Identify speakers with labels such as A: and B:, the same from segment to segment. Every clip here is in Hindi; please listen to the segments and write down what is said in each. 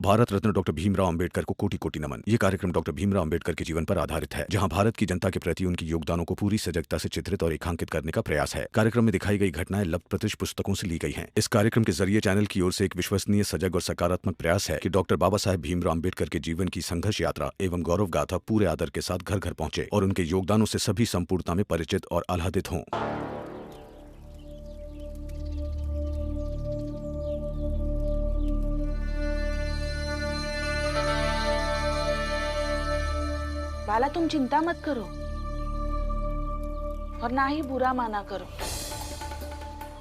A: भारत रत्न डॉक्टर भीमराव अंबेडकर को कोटि कोटि नमन। ये कार्यक्रम डॉक्टर भीमराव अंबेडकर के जीवन पर आधारित है, जहां भारत की जनता के प्रति उनके योगदानों को पूरी सजगता से चित्रित और रेखांकित करने का प्रयास है। कार्यक्रम में दिखाई गई घटनाएं लब्ध पुस्तकों से ली गई हैं। इस कार्यक्रम के जरिए चैनल की ओर से एक विश्वसनीय, सजग और सकारात्मक प्रयास है कि डॉक्टर बाबा साहेब भीमराव अंबेडकर के जीवन की संघर्ष यात्रा एवं गौरव गाथा पूरे आदर के साथ घर घर पहुंचे और उनके योगदानों से सभी संपूर्णता में परिचित और आह्लादित हों।
B: बाला, तुम चिंता मत करो और ना ही बुरा माना करो।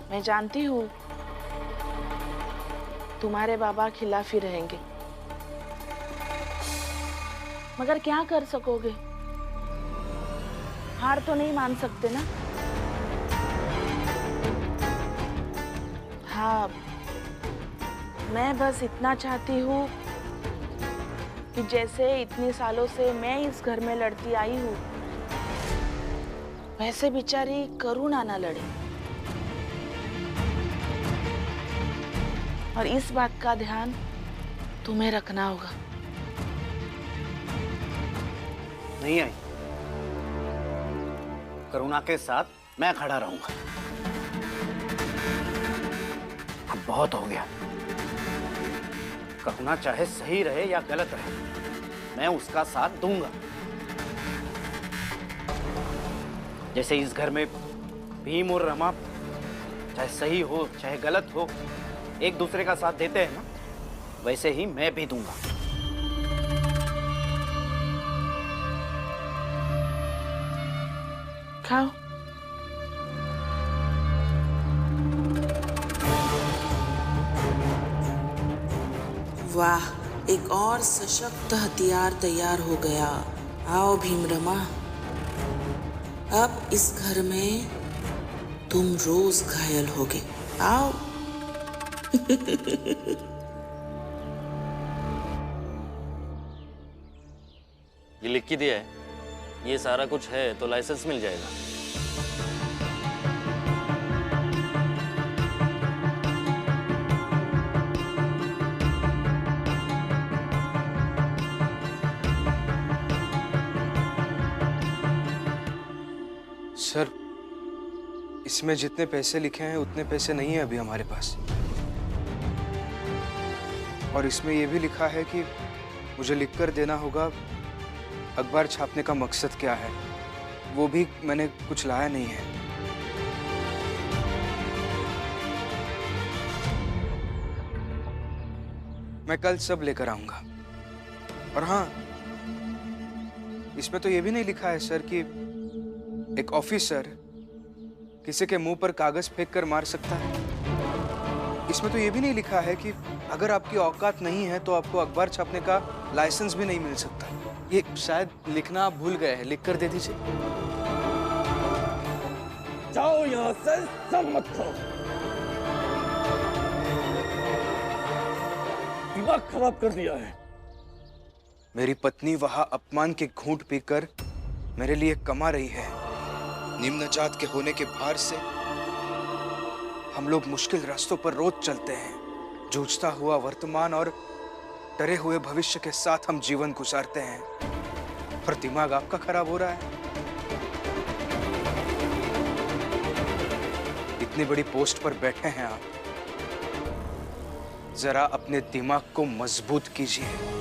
B: मैं जानती हूँ तुम्हारे बाबा खिलाफ ही रहेंगे, मगर क्या कर सकोगे? हार तो नहीं मान सकते ना। हाँ, मैं बस इतना चाहती हूँ कि जैसे इतने सालों से मैं इस घर में लड़ती आई हूँ, वैसे बेचारी करुणा ना लड़े। और इस बात का ध्यान तुम्हें रखना होगा।
C: नहीं आई, करुणा के साथ मैं खड़ा रहूंगा। अब बहुत हो गया। करुणा चाहे सही रहे या गलत रहे, मैं उसका साथ दूंगा। जैसे इस घर में भीम और रमा चाहे सही हो चाहे गलत हो एक दूसरे का साथ देते हैं ना, वैसे ही मैं भी दूंगा।
B: खाओ। वाह, एक और सशक्त हथियार तैयार हो गया। आओ भीमरमा, अब इस घर में तुम रोज घायल होगे। आओ।
D: ये लिख के दिया है, ये सारा कुछ है तो लाइसेंस मिल जाएगा।
E: सर, इसमें जितने पैसे लिखे हैं उतने पैसे नहीं है अभी हमारे पास। और इसमें यह भी लिखा है कि मुझे लिखकर देना होगा अखबार छापने का मकसद क्या है। वो भी मैंने कुछ लाया नहीं है। मैं कल सब लेकर आऊंगा। और हाँ, इसमें तो ये भी नहीं लिखा है सर कि एक ऑफिसर किसी के मुंह पर कागज फेंक कर मार सकता है। इसमें तो ये भी नहीं लिखा है कि अगर आपकी औकात नहीं है तो आपको अखबार छापने का लाइसेंस भी नहीं मिल सकता। ये शायद लिखना आप भूल गए हैं, लिख कर दे दीजिए।
F: जाओ यहाँ से, सब मत खाओ। दिमाग खराब कर दिया है।
E: मेरी पत्नी वहां अपमान के घूंट पीकर मेरे लिए कमा रही है। निम्न जात के होने के भार से हम लोग मुश्किल रास्तों पर रोज चलते हैं। जूझता हुआ वर्तमान और डरे हुए भविष्य के साथ हम जीवन गुजारते हैं। पर दिमाग आपका खराब हो रहा है। इतनी बड़ी पोस्ट पर बैठे हैं आप, जरा अपने दिमाग को मजबूत कीजिए।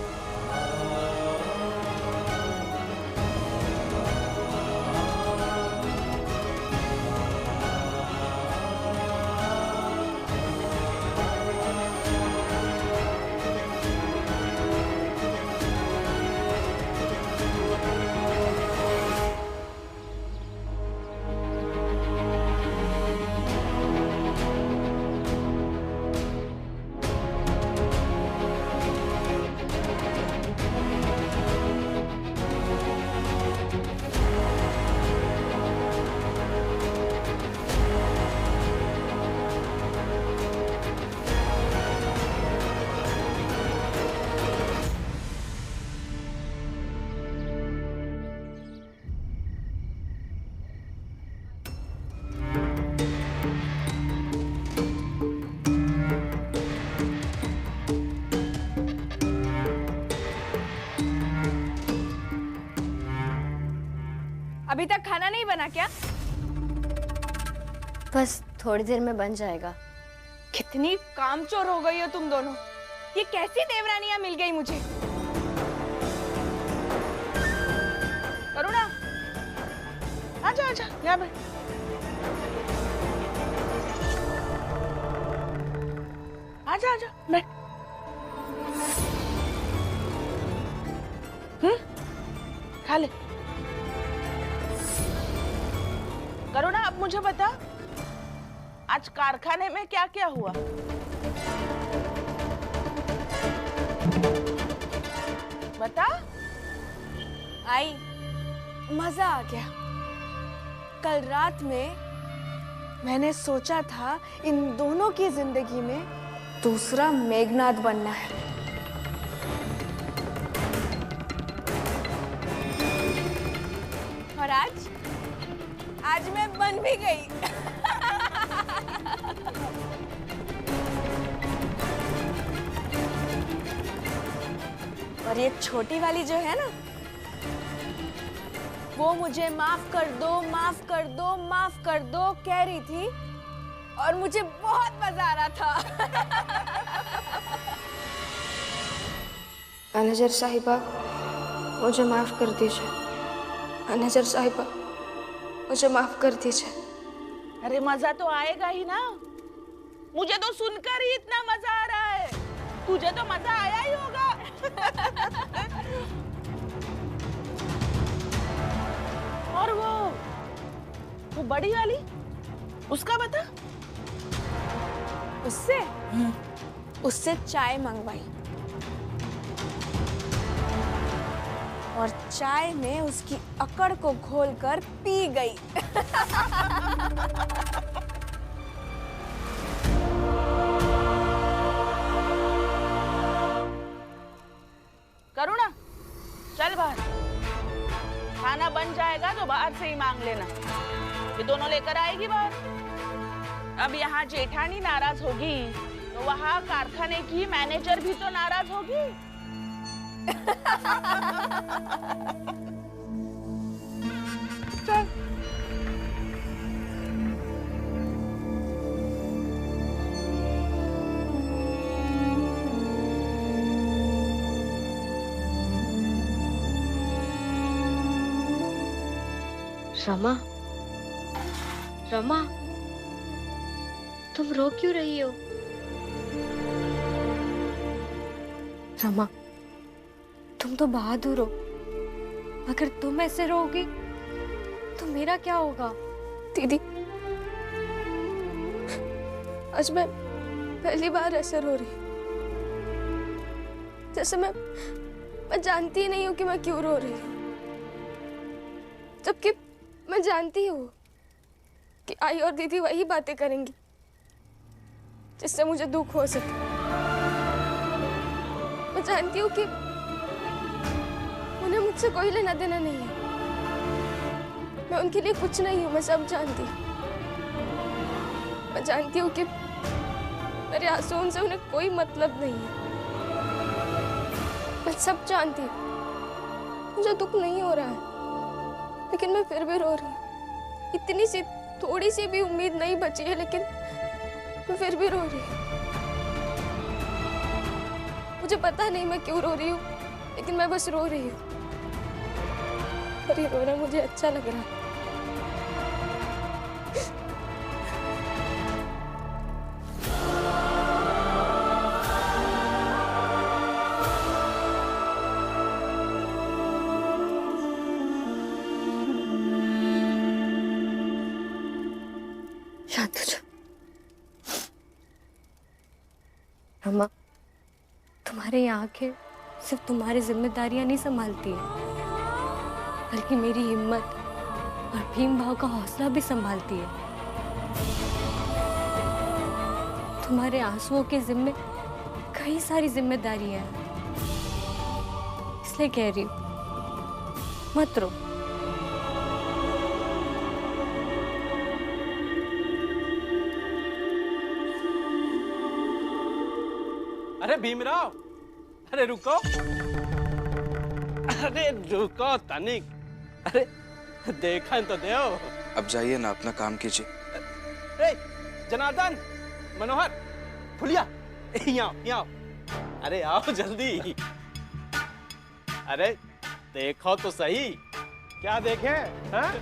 G: अभी तक खाना नहीं बना क्या?
H: बस थोड़ी देर में बन जाएगा।
G: कितनी कामचोर हो गई हो तुम दोनों। ये कैसी देवरानियां मिल गई मुझे।
B: करुणा, आजा आजा यहाँ पे। आजा आजा बैठ। खा ले। करुणा, अब मुझे बता, आज कारखाने में क्या क्या हुआ? बता।
G: आई, मजा आ गया। कल रात में मैंने सोचा था इन दोनों की जिंदगी में दूसरा मेघनाद बनना है। और आज मैं बन भी गई। और ये छोटी वाली जो है ना, वो मुझे माफ कर दो, माफ कर दो, माफ कर दो कह रही थी और मुझे बहुत मजा आ रहा था।
H: मैनेजर साहिबा, मुझे माफ कर दीजिए। मैनेजर साहिबा, मुझे माफ कर दीजिए।
B: अरे मजा तो आएगा ही ना। मुझे तो सुनकर ही इतना मजा आ रहा है, तुझे तो मजा आया ही होगा। और वो बड़ी वाली, उसका बता।
G: उससे चाय मंगवाई और चाय में उसकी अकड़ को घोलकर पी गई।
B: करुणा, चल बाहर। खाना बन जाएगा तो बाहर से ही मांग लेना। ये दोनों लेकर आएगी बाहर। अब यहाँ जेठानी नाराज होगी तो वहाँ कारखाने की मैनेजर भी तो नाराज होगी। चल।
H: रमा, रमा, तुम रो क्यों रही हो? रमा, तुम तो बहादुर हो। अगर तुम ऐसे रोगी तो मेरा क्या होगा?
G: दीदी, आज मैं पहली बार ऐसे रो रही हूँ। जैसे मैं जानती ही नहीं हूँ कि मैं क्यों रो रही हूँ, जबकि मैं जानती हूँ कि आई और दीदी वही बातें करेंगी जिससे मुझे दुख हो सके। मैं जानती हूँ कि उन्हें मुझसे कोई लेना देना नहीं है। मैं उनके लिए कुछ नहीं हूँ, मैं सब जानती हूँ। मैं जानती हूँ कि मेरे आंसुओं से उन्हें कोई मतलब नहीं है। मैं सब जानती हूँ। मुझे दुख नहीं हो रहा है, लेकिन मैं फिर भी रो रही हूँ। इतनी सी थोड़ी सी भी उम्मीद नहीं बची है, लेकिन मैं फिर भी रो रही हूँ। मुझे पता नहीं मैं क्यों रो रही हूँ, लेकिन मैं बस रो रही हूँ। और ये रोना मुझे अच्छा लग रहा है।
H: शांत हो जाओ। रमा, तुम्हारे ये आंखें सिर्फ तुम्हारी जिम्मेदारियां नहीं संभालती है, बल्कि मेरी हिम्मत और भीम भाव का हौसला भी संभालती है। तुम्हारे आंसुओं के जिम्मे कई सारी जिम्मेदारियां हैं, इसलिए कह रही हूं, मत रो।
F: अरे भीमराव, अरे रुको, अरे रुको तनिक। देखन तो दो।
E: अब जाइए ना, अपना काम कीजिए।
F: ए, जनार्दन, मनोहर, फुलिया, यहाँ यहाँ, अरे आओ जल्दी। अरे देखो तो सही। क्या देखे? हाँ?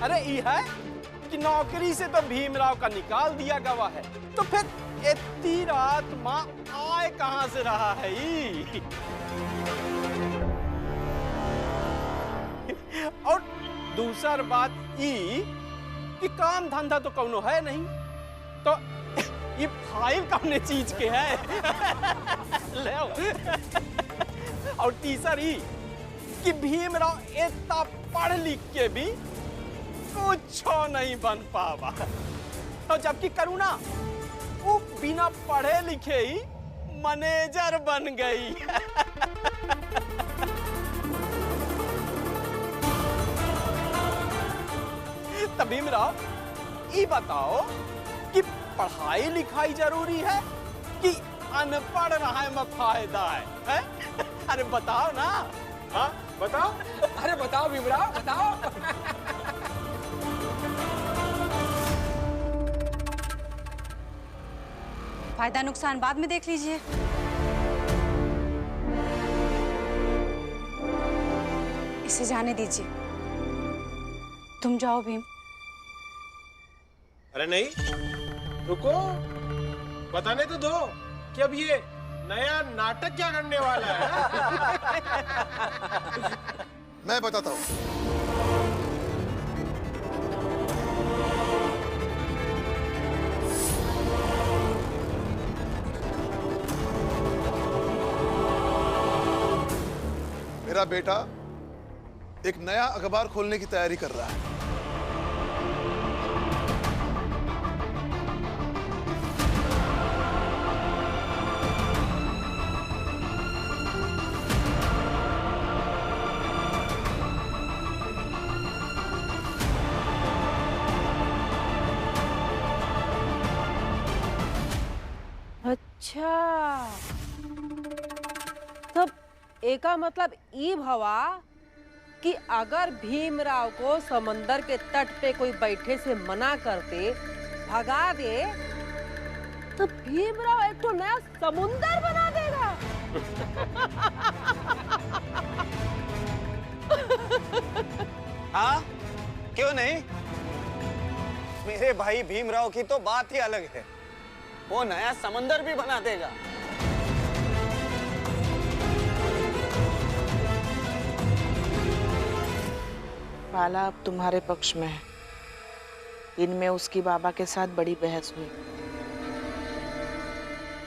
F: अरे ये है कि नौकरी से तो भीमराव का निकाल दिया गवा है, तो फिर इतनी रात माँ आए कहाँ से रहा है ये? और दूसर बात ये कि काम धंधा तो कौनो है नहीं, तो ये फाइल कौने चीज के है? ले और तीसरी कि भीमराव इतना पढ़ लिख के भी कुछ नहीं बन पावा, तो जबकि करुणा वो बिना पढ़े लिखे ही मैनेजर बन गई। तो भीमराव ये बताओ कि पढ़ाई लिखाई जरूरी है कि अनपढ़ रहे में फायदा है? अरे बताओ ना। हाँ बताओ।
I: अरे बताओ भीमराव, बताओ।
J: फायदा नुकसान बाद में देख लीजिए। इसे जाने दीजिए। तुम जाओ भीम।
I: अरे नहीं, रुको, बताने तो दो कि अब ये नया नाटक क्या करने वाला है।
K: मैं बताता हूँ। मेरा बेटा एक नया अखबार खोलने की तैयारी कर रहा है।
L: अच्छा, तब एका मतलब ई भवा कि अगर भीमराव को समंदर के तट पे कोई बैठे से मना करते, भगा दे, तो भीमराव एक तो नया समुंदर बना देगा।
C: हाँ, क्यों नहीं? मेरे भाई भीमराव की तो बात ही अलग है, वो नया समंदर भी बना देगा।
B: बाला अब तुम्हारे पक्ष में है। इनमें उसकी बाबा के साथ बड़ी बहस हुई,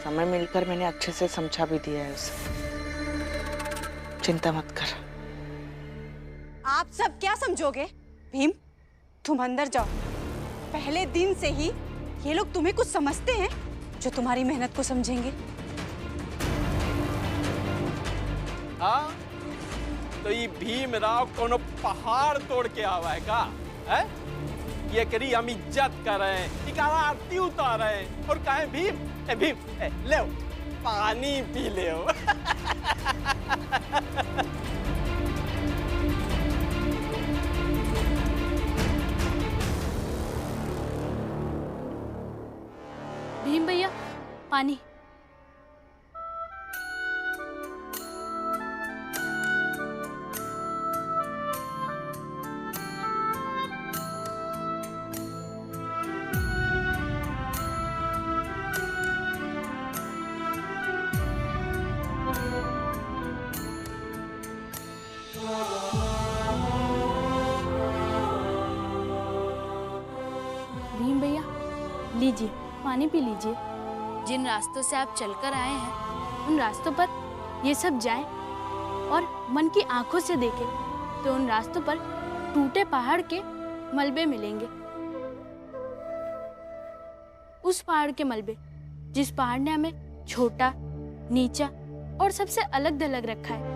B: समय मिलकर मैंने अच्छे से समझा भी दिया है उसे। चिंता मत कर।
J: आप सब क्या समझोगे? भीम, तुम अंदर जाओ। पहले दिन से ही ये लोग तुम्हें कुछ समझते हैं जो तुम्हारी मेहनत को समझेंगे।
F: हाँ, तो ये भीमराव कोनो पहाड़ तोड़ के आवा है का? है? ये करी हम इज्जत करें, इका आरती उतारें और कहें भीम, भीम, ले पानी पी ले।
H: भीम भैया, पानी। भीम भैया, लीजिए, पानी पी लीजिए। जिन रास्तों से आप चलकर आए हैं, उन रास्तों पर ये सब जाएं और मन की आंखों से देखें, तो उन रास्तों पर टूटे पहाड़ के मलबे मिलेंगे। उस पहाड़ के मलबे जिस पहाड़ ने हमें छोटा, नीचा और सबसे अलग थलग रखा है।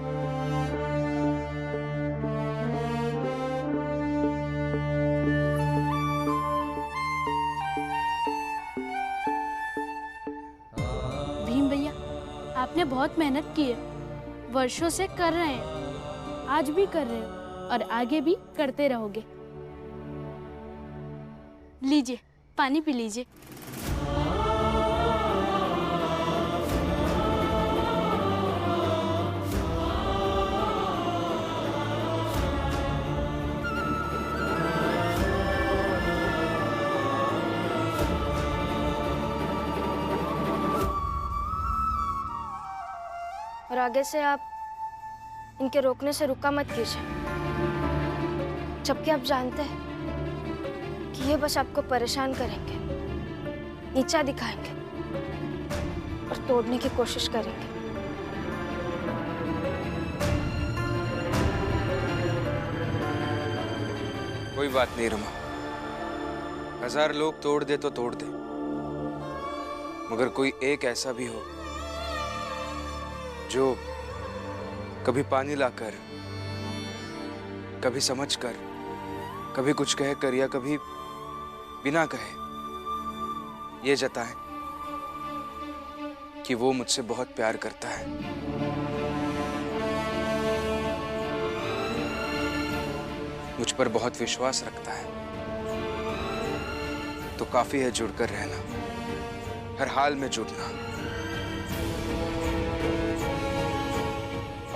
H: भीम भैया, आपने बहुत मेहनत की है, वर्षों से कर रहे हैं, आज भी कर रहे हो,
M: और आगे भी करते रहोगे। लीजिए, पानी पी लीजिए।
N: और आगे से आप इनके रोकने से रुका मत कीजिए, जबकि आप जानते हैं कि ये बस आपको परेशान करेंगे, नीचा दिखाएंगे और तोड़ने की कोशिश करेंगे।
E: कोई बात नहीं रमा, 1000 लोग तोड़ दे तो तोड़ दे, मगर कोई एक ऐसा भी हो जो कभी पानी लाकर, कभी समझकर, कभी कुछ कहकर या कभी बिना कहे ये जताए कि वो मुझसे बहुत प्यार करता है। मुझ पर बहुत विश्वास रखता है, तो काफी है जुड़कर रहना, हर हाल में जुड़ना।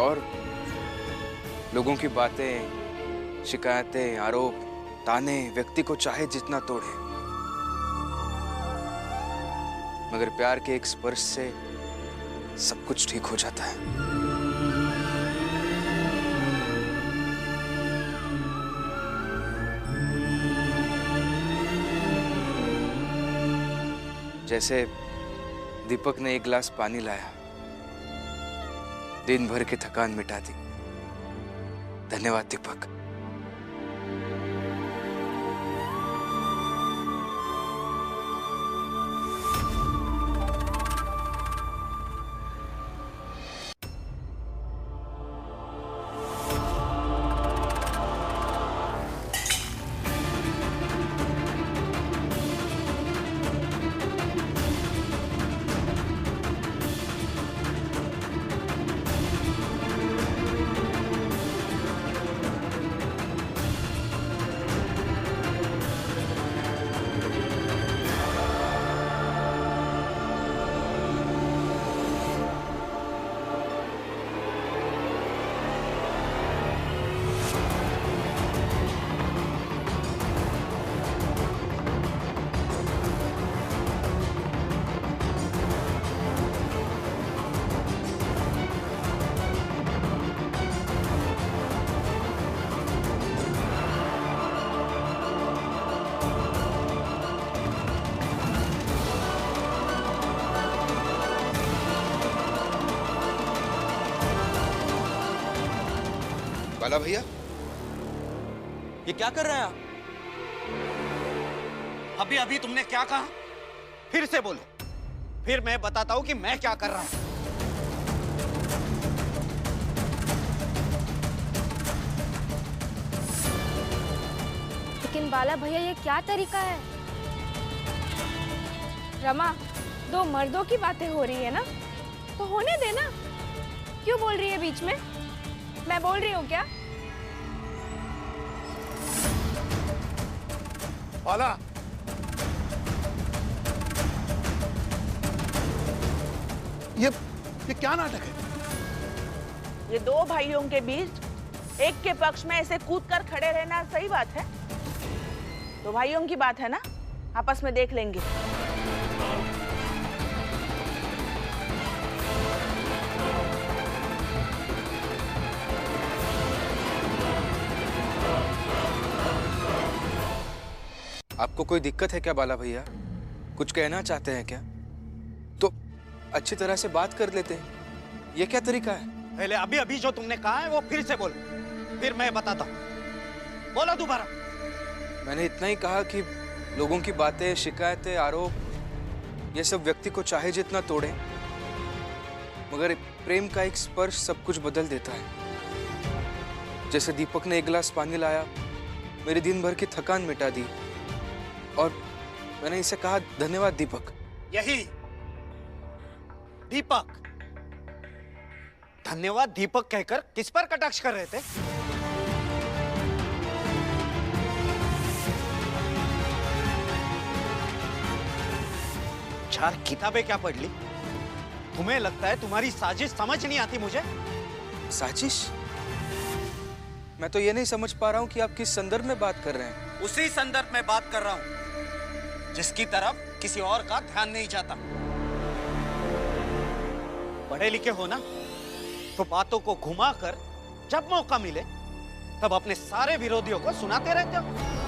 E: और लोगों की बातें, शिकायतें, आरोप, ताने व्यक्ति को चाहे जितना तोड़े, मगर प्यार के एक स्पर्श से सब कुछ ठीक हो जाता है। जैसे दीपक ने एक गिलास पानी लाया, दिन भर की थकान मिटा दी। धन्यवाद दीपक। बाला भैया,
C: ये क्या कर रहे हैं आप? अभी अभी तुमने क्या कहा? फिर से बोलो, फिर मैं बताता हूं कि मैं क्या कर रहा हूं।
N: लेकिन बाला भैया, ये क्या तरीका है?
G: रमा, दो मर्दों की बातें हो रही है ना, तो होने देना। क्यों बोल रही है बीच में? मैं बोल रही हूँ क्या?
K: बाला, ये क्या नाटक है?
B: ये दो भाइयों के बीच एक के पक्ष में ऐसे कूद कर खड़े रहना सही बात है? दो भाइयों की बात है ना, आपस में देख लेंगे।
E: आपको कोई दिक्कत है क्या बाला भैया? कुछ कहना चाहते हैं क्या? तो अच्छी तरह से बात कर लेते हैं। ये क्या तरीका है?
C: पहले अभी अभी जो तुमने कहा है वो फिर से बोलो, फिर मैं बताता हूं। बोलो दोबारा।
E: मैंने इतना ही कहा कि लोगों की बातें, शिकायतें, आरोप, ये सब व्यक्ति को चाहे जितना तोड़े, मगर प्रेम का एक स्पर्श सब कुछ बदल देता है। जैसे दीपक ने एक गिलास पानी लाया, मेरी दिन भर की थकान मिटा दी, और मैंने इसे कहा धन्यवाद दीपक।
C: यही दीपक, धन्यवाद दीपक कहकर किस पर कटाक्ष कर रहे थे? चार किताबें क्या पढ़ ली? तुम्हें लगता है तुम्हारी साजिश समझ नहीं आती मुझे?
E: साजिश? मैं तो ये नहीं समझ पा रहा हूँ कि आप किस संदर्भ में बात कर रहे हैं।
C: उसी संदर्भ में बात कर रहा हूँ जिसकी तरफ किसी और का ध्यान नहीं जाता। पढ़े लिखे हो ना, तो बातों को घुमाकर जब मौका मिले तब अपने सारे विरोधियों को सुनाते रहते हो।